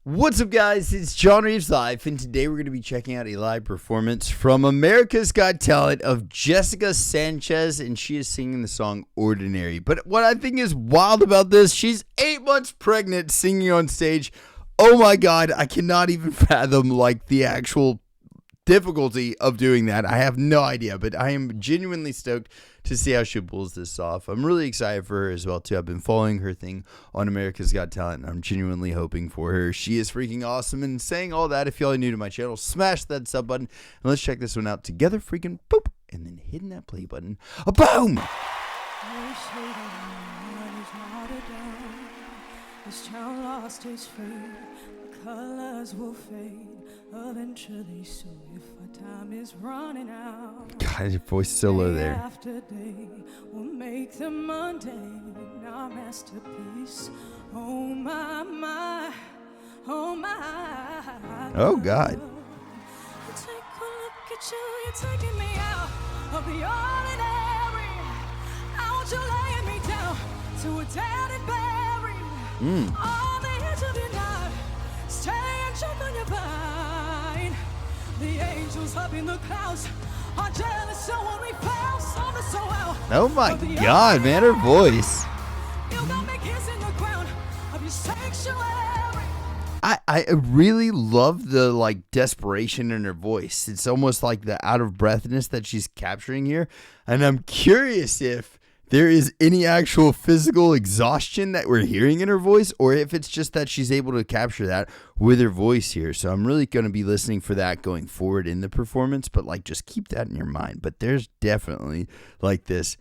What's up, guys? It's John Reeves Live, and today we're going to be checking out a live performance from America's Got Talent of Jessica Sanchez, and she is singing the song Ordinary. But what I think is wild about this, she's 8 months pregnant singing on stage. Oh my God, I cannot even fathom the actual difficulty of doing that. I have no idea, but I am genuinely stoked to see how she pulls this off. I'm really excited for her as well too. I've been following her thing on America's Got Talent, and I'm genuinely hoping for her. She is freaking awesome. And saying all that, if y'all are new to my channel, smash that sub button and let's check this one out together. Freaking boop, and then hitting that play button. A boom. This child lost his faith, the colors will fade eventually. So if our time is running out, God, your voice is so low there. After day, we'll make the mundane our masterpiece. Oh my, my, oh my. Oh God. Take a look at you, you're taking me out of the ordinary. I want you laying me down to a dead and buried. On the edge of your night, staying drunk on your vine. The angels up in the clouds are jealous, so when we fell, saw the so well. Oh my God, man, her voice. You got me kissing the ground of your sanctuary. I really love the desperation in her voice. It's almost like the out of breathness that she's capturing here. And I'm curious if there is any actual physical exhaustion that we're hearing in her voice, or if it's just that she's able to capture that with her voice here. So I'm really going to be listening for that going forward in the performance, but just keep that in your mind. But there's definitely this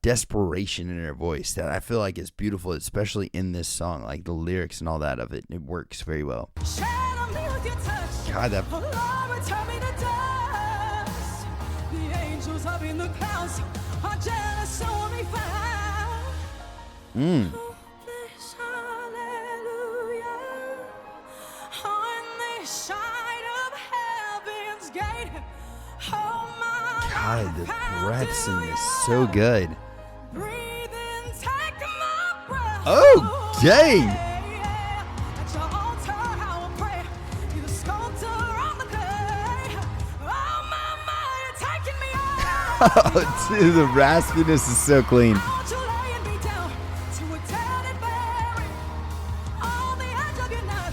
desperation in her voice that I feel like is beautiful, especially in this song. The lyrics and all that of it, it works very well. God, that. The angels up in the clouds are jealous, so we found. Hallelujah. On the side of heaven's gate. Oh my God, the breaths in this so good. Breathe in, take my breath. Oh, dang. At your altar, I will pray. You're the sculptor on the clay. Oh my, you're taking me out. Oh, dude, the raspiness is so clean. I want you laying me down to a dead and buried. On the edge of your night,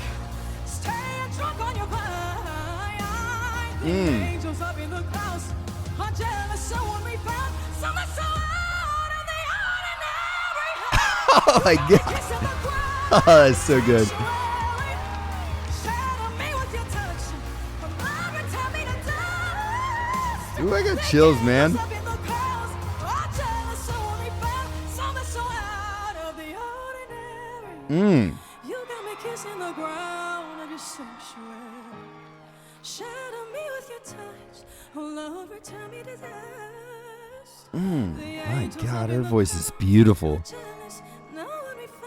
staying drunk on your vine. The angels up in the clouds are jealous, so when we found something so out of the ordinary. Oh my God. Kiss in the ground. Oh, that's so good. Shadow me with your touch. Love and tell me to dust. Ooh, I got chills, man. Up in the clouds are jealous, so when we found something so out of the ordinary. You got me kissing the ground of your sanctuary. Shadow me with your touch. Oh, love, return me to dust. My God, her voice is beautiful. Jealous, no one we found.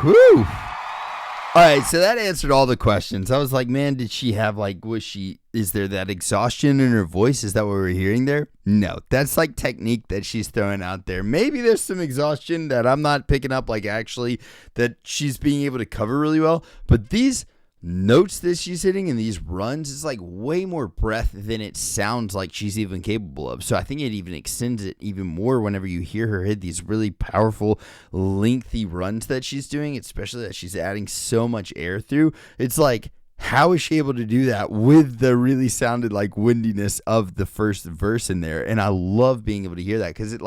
Whew. All right, so that answered all the questions. I was like, man, did she have is there that exhaustion in her voice? Is that what we're hearing there? No, that's technique that she's throwing out there. Maybe there's some exhaustion that I'm not picking up, actually, that she's being able to cover really well. But these notes that she's hitting in these runs is way more breath than it sounds like she's even capable of. So I think it even extends it even more whenever you hear her hit these really powerful, lengthy runs that she's doing, especially that she's adding so much air through. It's how is she able to do that with the really sounded windiness of the first verse in there? And I love being able to hear that because it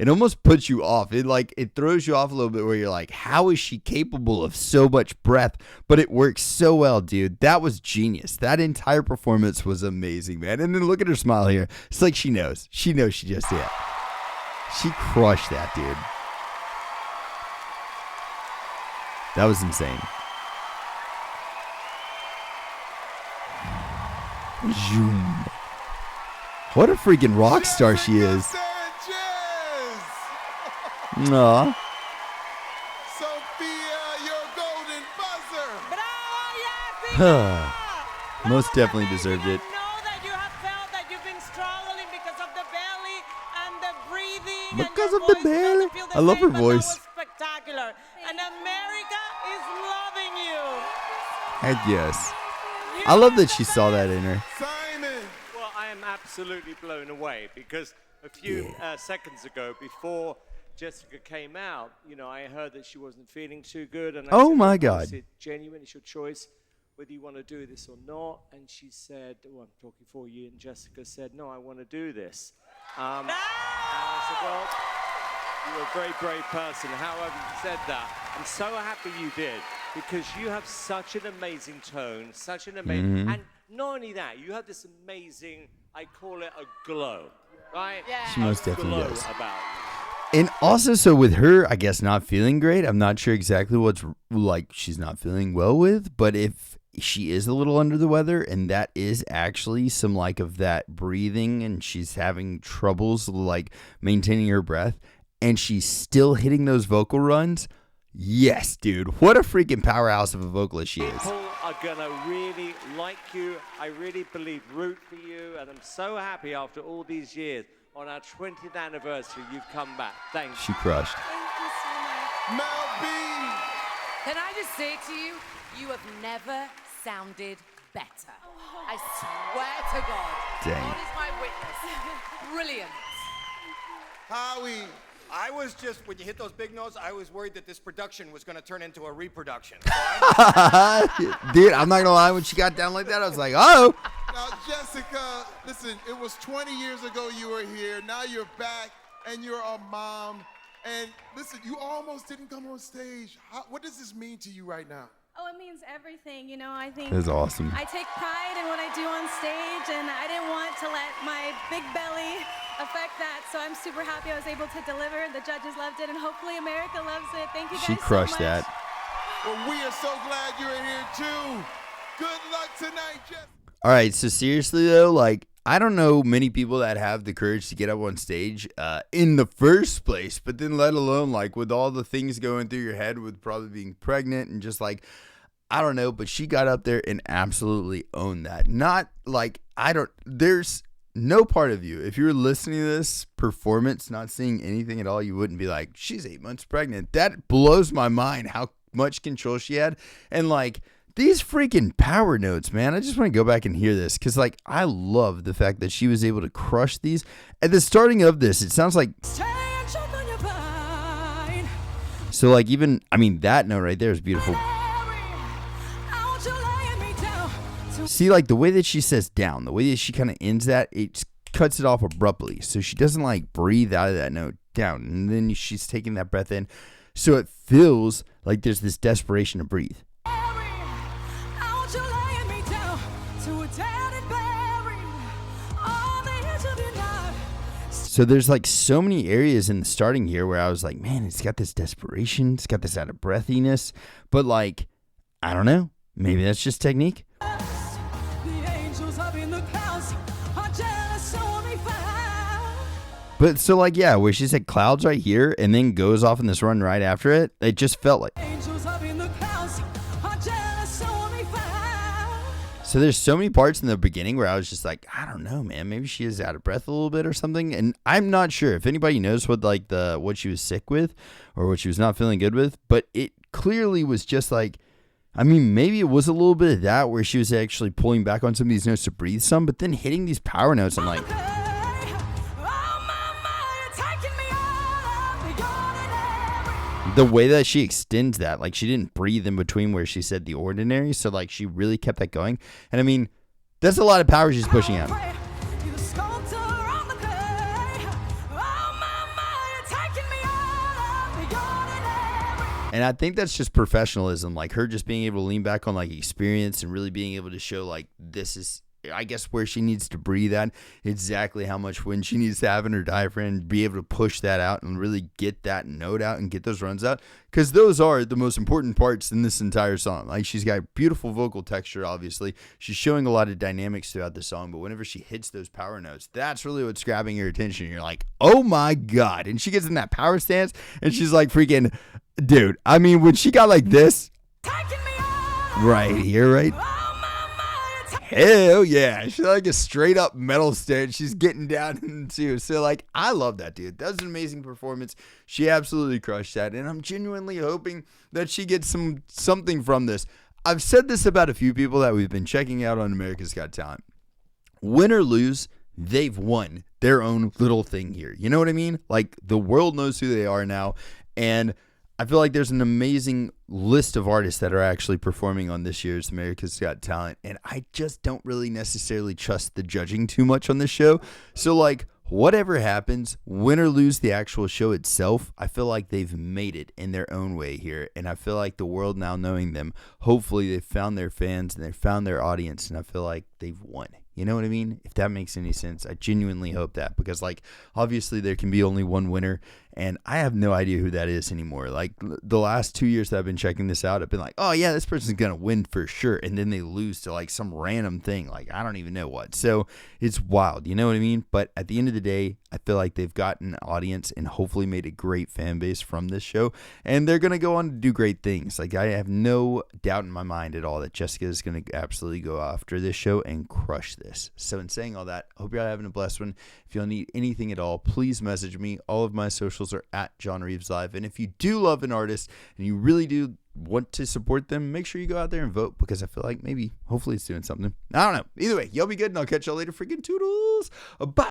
almost puts you off. It throws you off a little bit where you're like, how is she capable of so much breath? But it works so well, dude. That was genius. That entire performance was amazing, man. And then look at her smile here. It's she knows. She knows she just did. She crushed that, dude. That was insane. Zoom. What a freaking rock star she is. Aw. Sophia, your golden buzzer. Most definitely deserved it. Know that you have felt that you've been struggling because of the belly and the breathing. Because and of the belly. I love her voice. Spectacular. And America loving you. Heck yes. I love that she saw that in her. Simon. Well, I am absolutely blown away because a few seconds ago, before Jessica came out, you know, I heard that she wasn't feeling too good. And I Oh said, my "Is God. it genuine? It's your choice whether you want to do this or not." And she said, "Oh, I'm talking for you." And Jessica said, "No, I want to do this." And I said, "Well, you're a very brave person. However, you said that. I'm so happy you did because you have such an amazing tone, such an amazing, and not only that, you have this amazing, I call it a glow, right? Yeah. She most definitely Glow does. about you. And also, so with her, I guess not feeling great. I'm not sure exactly what's like she's not feeling well with, but if she is a little under the weather, and that is actually some like of that breathing, and she's having troubles like maintaining her breath, and she's still hitting those vocal runs. Yes, dude. What a freaking powerhouse of a vocalist she is. People are gonna really like you. I really believe, root for you, and I'm so happy after all these years. On our 20th anniversary, you've come back. Thank you. She crushed. Thank you so much. Mel B. Can I just say to you, you have never sounded better. I swear to God. Dang. God is my witness. Brilliant. Howie. I was just, when you hit those big notes, I was worried that this production was going to turn into a reproduction. Dude, I'm not gonna lie, when she got down like that, I was like, oh. Now, Jessica, listen, it was 20 years ago you were here. Now you're back, and you're a mom. And listen, you almost didn't come on stage. What does this mean to you right now? Oh, it means everything. You know, I think That was awesome. I take pride in what I do on stage, and I didn't want to let my big belly affect that. So I'm super happy I was able to deliver. The judges loved it, and hopefully America loves it. Thank you guys She crushed so much. that. Well, we are so glad you're here, too. Good luck tonight, Jessica. All right, so seriously though, like I don't know many people that have the courage to get up on stage in the first place, but then let alone like with all the things going through your head with probably being pregnant and just like, I don't know, but she got up there and absolutely owned that. Not like, there's no part of you, if you were listening to this performance, not seeing anything at all, you wouldn't be like, she's 8 months pregnant. That blows my mind how much control she had. And like, these freaking power notes, man. I just want to go back and hear this because, like, I love the fact that she was able to crush these. At the starting of this, it sounds like. Stay and choke on your vine. So, like, even, I mean, that note right there is beautiful. I want you laying me down to See, like, the way that she says down, the way that she kind of ends that, it cuts it off abruptly. So she doesn't, like, breathe out of that note down. And then she's taking that breath in. So it feels like there's this desperation to breathe. I want you laying me down to a dead and buried on the edge of your knife. So there's like so many areas in the starting here where I was like, man, it's got this desperation, it's got this out of breathiness, but like, I don't know, maybe that's just technique. The angels up in the clouds are jealous, so will be found. But so like, yeah, where she said clouds right here and then goes off in this run right after it, it just felt like. Angels up in the clouds are jealous, so will be found. So there's so many parts in the beginning where I was just like, I don't know, man, maybe she is out of breath a little bit or something. And I'm not sure if anybody knows what like what she was sick with or what she was not feeling good with, but it clearly was just like, I mean, maybe it was a little bit of that where she was actually pulling back on some of these notes to breathe some, but then hitting these power notes, I'm like, the way that she extends that, like she didn't breathe in between where she said the ordinary, so like she really kept that going. And I mean, that's a lot of power she's pushing out. And I think that's just professionalism, like her just being able to lean back on like experience and really being able to show like this is, I guess, where she needs to breathe at, exactly how much wind she needs to have in her diaphragm, be able to push that out and really get that note out and get those runs out, because those are the most important parts in this entire song. Like she's got beautiful vocal texture, obviously. She's showing a lot of dynamics throughout the song, but whenever she hits those power notes, that's really what's grabbing your attention. You're like, oh my God. And she gets in that power stance and she's like freaking, dude, I mean, when she got like this right here, right? hell yeah. She's like a straight up metal stand. She's getting down into. So like, I love that, dude. That was an amazing performance. She absolutely crushed that. And I'm genuinely hoping that she gets something from this. I've said this about a few people that we've been checking out on America's Got Talent. Win or lose, they've won their own little thing here. You know what I mean? Like, the world knows who they are now. And I feel like there's an amazing list of artists that are actually performing on this year's America's Got Talent. And I just don't really necessarily trust the judging too much on this show. So, like, whatever happens, win or lose the actual show itself, I feel like they've made it in their own way here. And I feel like the world now knowing them, hopefully they've found their fans and they've found their audience. And I feel like they've won. You know what I mean? If that makes any sense, I genuinely hope that, because like, obviously there can be only one winner and I have no idea who that is anymore. Like, the last 2 years that I've been checking this out, I've been like, oh yeah, this person's going to win for sure. And then they lose to like some random thing. Like, I don't even know what. So it's wild. You know what I mean? But at the end of the day, I feel like they've gotten an audience and hopefully made a great fan base from this show. And they're going to go on to do great things. Like, I have no doubt in my mind at all that Jessica is going to absolutely go after this show and crush this. So in saying all that, I hope you're having a blessed one. If y'all need anything at all, please message me. All of my socials are at John Reeves Live. And if you do love an artist and you really do want to support them, make sure you go out there and vote, because I feel like maybe, hopefully it's doing something. I don't know. Either way, y'all be good and I'll catch y'all later. Freaking toodles. Bye.